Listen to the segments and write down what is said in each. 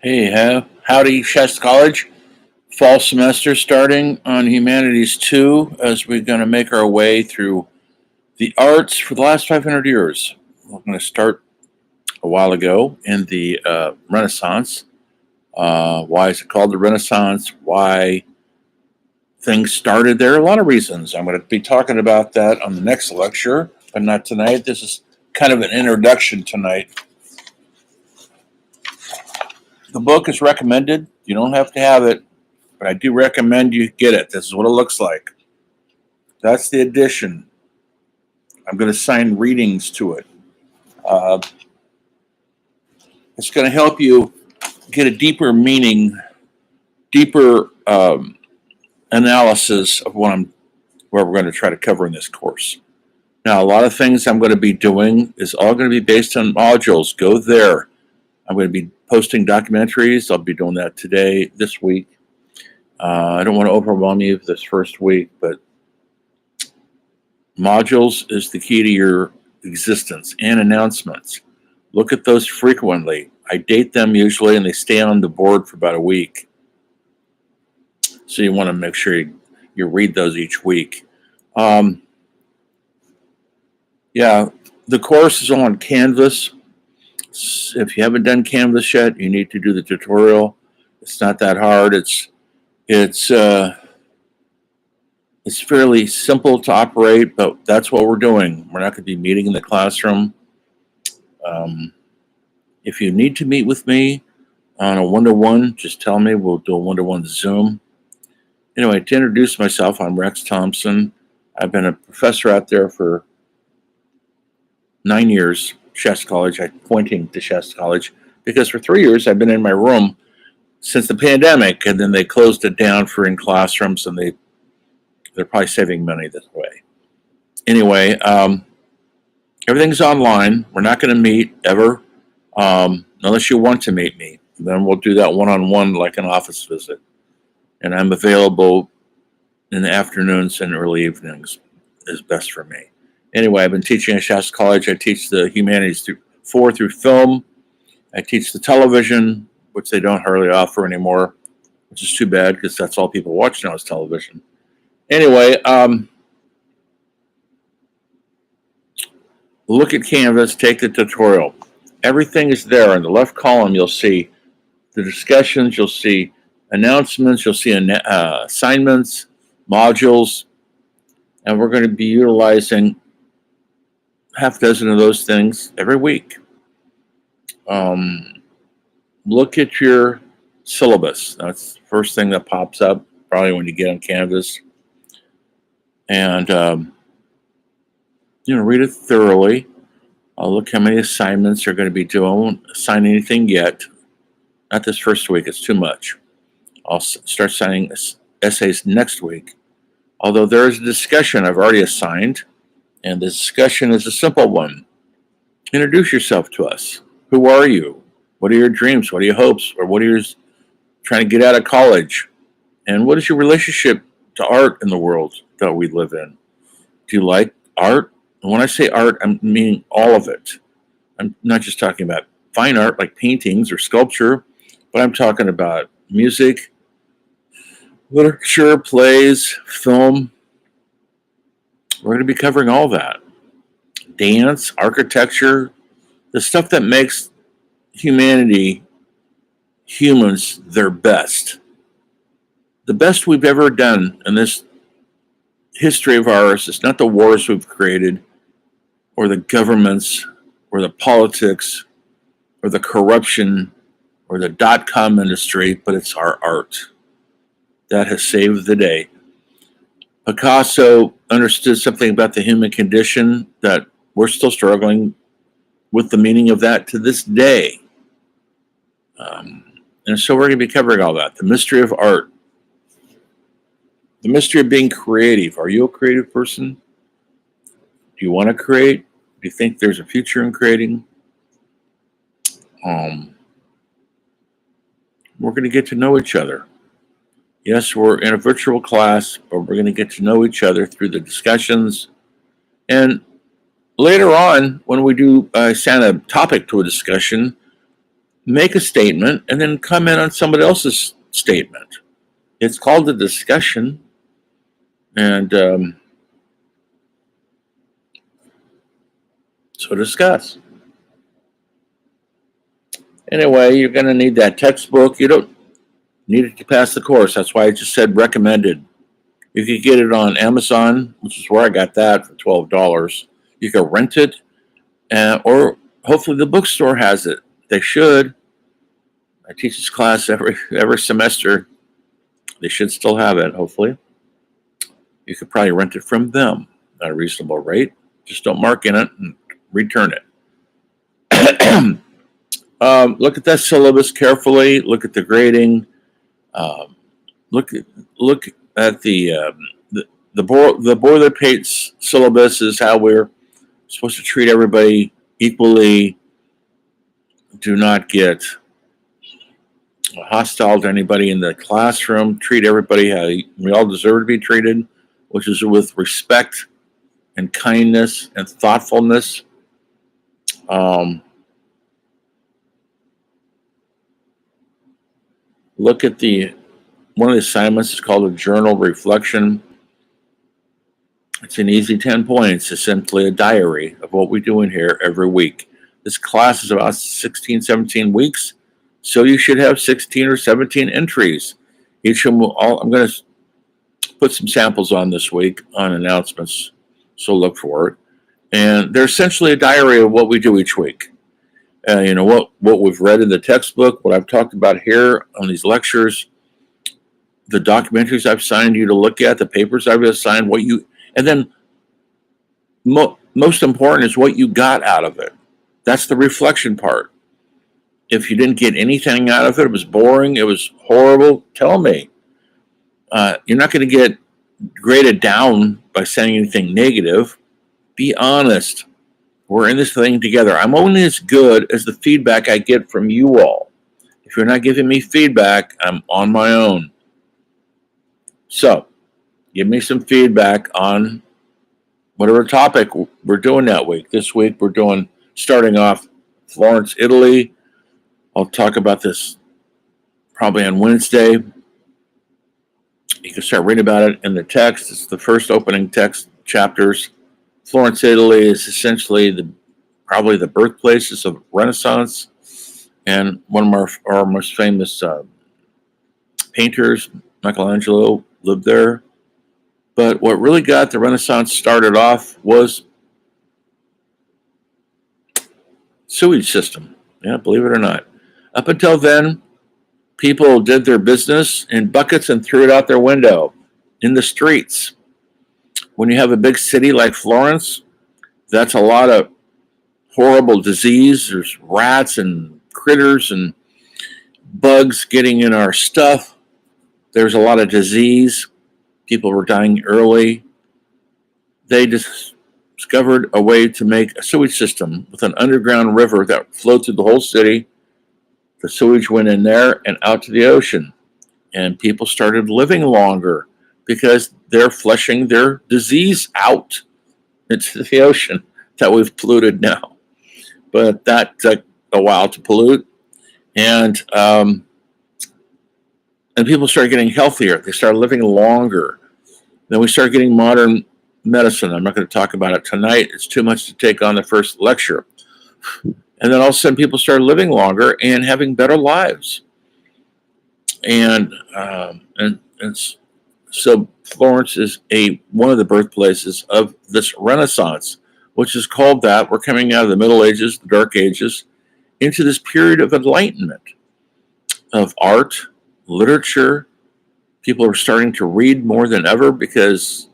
Hey, howdy, Chess College. Fall semester starting on Humanities 2 as we're going to make our way through the arts for the last 500 years. We're going to start a while ago in the Renaissance. Why is it called the Renaissance? Why things started there? A lot of reasons. I'm going to be talking about that on the next lecture, but not tonight. This is kind of an introduction tonight. The book is recommended. You don't have to have it, but I do recommend you get it. This is what it looks like. That's the edition. I'm going to assign readings to it. It's going to help you get a deeper meaning, deeper analysis of what we're going to try to cover in this course. Now, a lot of things I'm going to be doing is all going to be based on modules. Go there. I'm going to be posting documentaries. I'll be doing that this week. I don't want to overwhelm you this first week, but modules is the key to your existence, and announcements. Look at those frequently. I date them usually, and they stay on the board for about a week. So you want to make sure you read those each week. The course is on Canvas. If you haven't done Canvas yet, you need to do the tutorial. It's not that hard. It's fairly simple to operate, but that's what we're doing. We're not going to be meeting in the classroom. If you need to meet with me on a one-to-one, just tell me. We'll do a one-to-one Zoom. Anyway, to introduce myself, I'm Rex Thompson. I've been a professor out there for 9 years, Chess College. I'm pointing to Chess College because for 3 years I've been in my room since the pandemic, and then they closed it down for in classrooms, and they're probably saving money this way. Anyway, everything's online. We're not going to meet ever unless you want to meet me. Then we'll do that one-on-one like an office visit. And I'm available in the afternoons and early evenings is best for me. Anyway, I've been teaching at Shasta College. I teach the Humanities 4 through film. I teach the television, which they don't hardly offer anymore, which is too bad because that's all people watch now is television. Anyway, look at Canvas, take the tutorial. Everything is there. In the left column, you'll see the discussions, you'll see announcements, you'll see assignments, modules, and we're going to be utilizing half a dozen of those things every week. Look at your syllabus. That's the first thing that pops up probably when you get on Canvas. And, read it thoroughly. I'll look how many assignments you're going to be doing. I won't assign anything yet. Not this first week. It's too much. I'll start assigning essays next week. Although there is a discussion I've already assigned, and the discussion is a simple one. Introduce yourself to us. Who are you? What are your dreams? What are your hopes? Or what are you trying to get out of college? And what is your relationship to art in the world that we live in? Do you like art? And when I say art, I'm meaning all of it. I'm not just talking about fine art like paintings or sculpture, but I'm talking about music, literature, plays, film. We're going to be covering all that. Dance, architecture, the stuff that makes humans, their best. The best we've ever done in this history of ours is not the wars we've created, or the governments, or the politics, or the corruption, or the .com industry, but it's our art. That has saved the day. Picasso understood something about the human condition that we're still struggling with the meaning of that to this day. And so we're going to be covering all that. The mystery of art. The mystery of being creative. Are you a creative person? Do you want to create? Do you think there's a future in creating? We're going to get to know each other. Yes, we're in a virtual class, but we're going to get to know each other through the discussions. And later on, when we do assign a topic to a discussion, make a statement, and then comment on somebody else's statement. It's called a discussion, and so discuss. Anyway, you're going to need that textbook. You don't need it to pass the course. That's why I just said recommended. You could get it on Amazon, which is where I got that for $12. You can rent it, or hopefully the bookstore has it. They should. I teach this class every semester. They should still have it, hopefully. You could probably rent it from them at a reasonable rate. Just don't mark in it and return it. Look at that syllabus carefully. Look at the grading. Look at the boilerplate syllabus is how we're supposed to treat everybody equally. Do not get hostile to anybody in the classroom. Treat everybody how we all deserve to be treated, which is with respect and kindness and thoughtfulness. Look at one of the assignments is called a journal reflection. It's an easy 10 points. It's simply a diary of what we're doing here every week. This class is about 16, 17 weeks, so you should have 16 or 17 entries. Each of them I'm going to put some samples on this week on announcements, so look for it. And they're essentially a diary of what we do each week. What we've read in the textbook, what I've talked about here on these lectures, the documentaries I've assigned you to look at, the papers I've assigned, and then most important is what you got out of it. That's the reflection part. If you didn't get anything out of it, it was boring, it was horrible, tell me. You're not going to get graded down by saying anything negative. Be honest. We're in this thing together. I'm only as good as the feedback I get from you all. If you're not giving me feedback, I'm on my own. So, give me some feedback on whatever topic we're doing that week. This week we're starting off Florence, Italy. I'll talk about this probably on Wednesday. You can start reading about it in the text. It's the first opening text chapters. Florence, Italy is essentially probably the birthplaces of Renaissance, and one of our most famous painters, Michelangelo, lived there. But what really got the Renaissance started off was sewage system. Yeah, believe it or not. Up until then, people did their business in buckets and threw it out their window in the streets. When you have a big city like Florence, that's a lot of horrible disease. There's rats and critters and bugs getting in our stuff. There's a lot of disease. People were dying early. They discovered a way to make a sewage system with an underground river that flowed through the whole city. The sewage went in there and out to the ocean. And people started living longer because they're flushing their disease out into the ocean that we've polluted now. But that took a while to pollute. And people started getting healthier. They started living longer. Then we started getting modern medicine. I'm not going to talk about it tonight. It's too much to take on the first lecture. And then all of a sudden people started living longer and having better lives. And so Florence is one of the birthplaces of this Renaissance, which is called that. We're coming out of the Middle Ages, the Dark Ages, into this period of enlightenment, of art, literature. People are starting to read more than ever because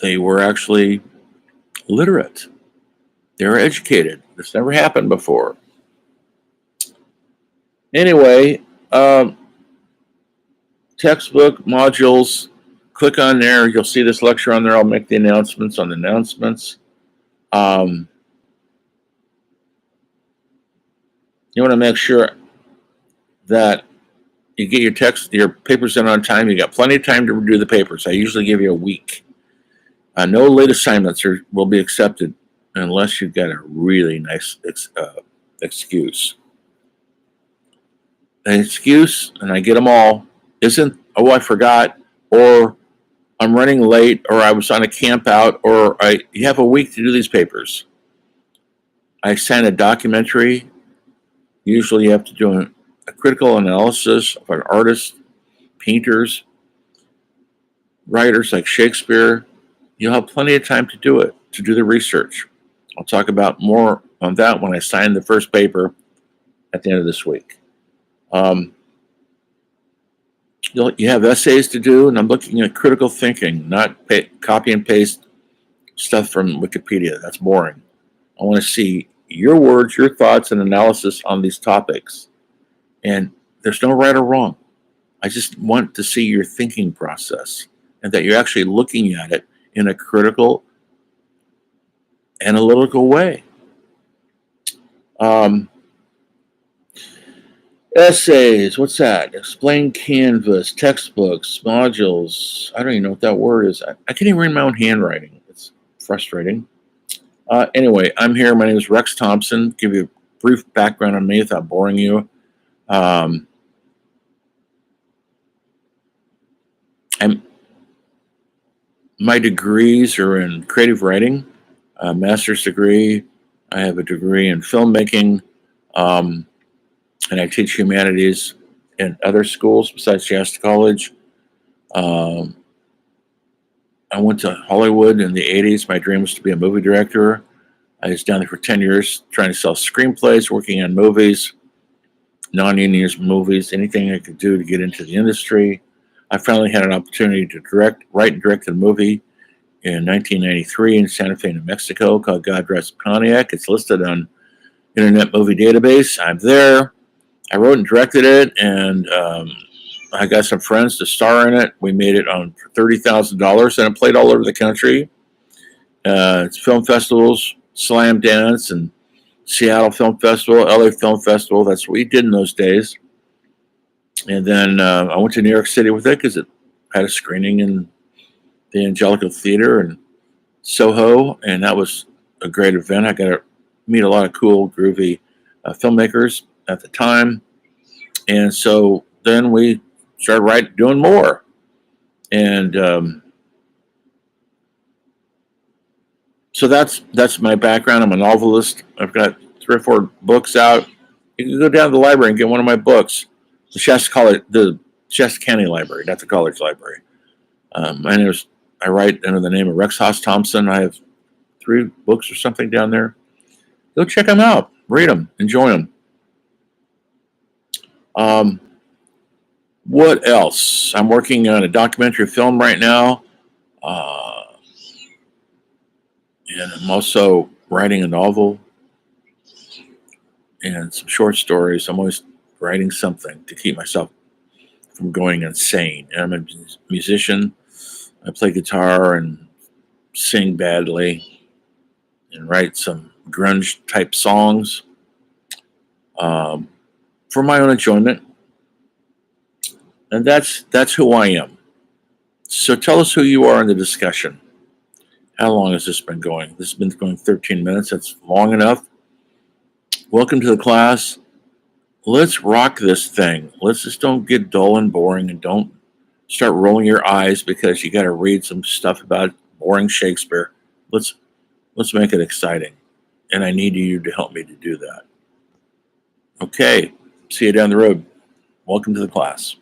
they were actually literate. They were educated. This never happened before. Anyway, textbook modules, click on there. You'll see this lecture on there. I'll make the announcements on the announcements. You want to make sure that you get your papers in on time. You got plenty of time to redo the papers. I usually give you a week. No late assignments will be accepted unless you've got a really nice excuse. An excuse, and I get them all, isn't, oh, I forgot, or I'm running late, or I was on a camp out, or you have a week to do these papers. I sign a documentary. Usually you have to do a critical analysis of an artist, painters, writers like Shakespeare. You'll have plenty of time to do it, to do the research. I'll talk about more on that when I sign the first paper at the end of this week. You have essays to do, and I'm looking at critical thinking, not copy and paste stuff from Wikipedia. That's boring. I want to see your words, your thoughts, and analysis on these topics. And there's no right or wrong. I just want to see your thinking process and that you're actually looking at it in a critical, analytical way. Essays, what's that? Explain Canvas, textbooks, modules. I don't even know what that word is. I can't even read my own handwriting. It's frustrating. Anyway, I'm here. My name is Rex Thompson. Give you a brief background on me without boring you. My degrees are in creative writing, a master's degree. I have a degree in filmmaking, and I teach humanities in other schools besides Shasta College. I went to Hollywood in the 80s. My dream was to be a movie director. I was down there for 10 years trying to sell screenplays, working on movies, non-union movies, anything I could do to get into the industry. I finally had an opportunity to write and direct a movie in 1993 in Santa Fe, New Mexico called God Drives Pontiac. It's listed on Internet Movie Database. I'm there. I wrote and directed it, and I got some friends to star in it. We made it on for $30,000, and it played all over the country. It's film festivals, Slam Dance, and Seattle Film Festival, LA Film Festival. That's what we did in those days. And then I went to New York City with it because it had a screening in the Angelical Theater in Soho, and that was a great event. I got to meet a lot of cool, groovy filmmakers at the time. And so then we started doing more. And so that's my background. I'm a novelist. I've got 3 or 4 books out. You can go down to the library and get one of my books. The Shasta County Library, not the college library. I write under the name of Rex Haas Thompson. I have 3 books or something down there. Go check them out. Read them. Enjoy them. What else? I'm working on a documentary film right now. And I'm also writing a novel and some short stories. I'm always writing something to keep myself from going insane. And I'm a musician. I play guitar and sing badly and write some grunge type songs for my own enjoyment. And that's who I am. So tell us who you are in the discussion. How long has this been going? This has been going 13 minutes. That's long enough. Welcome to the class. Let's rock this thing. Let's just don't get dull and boring, and don't start rolling your eyes because you got to read some stuff about boring Shakespeare. Let's make it exciting. And I need you to help me to do that. Okay. See you down the road. Welcome to the class.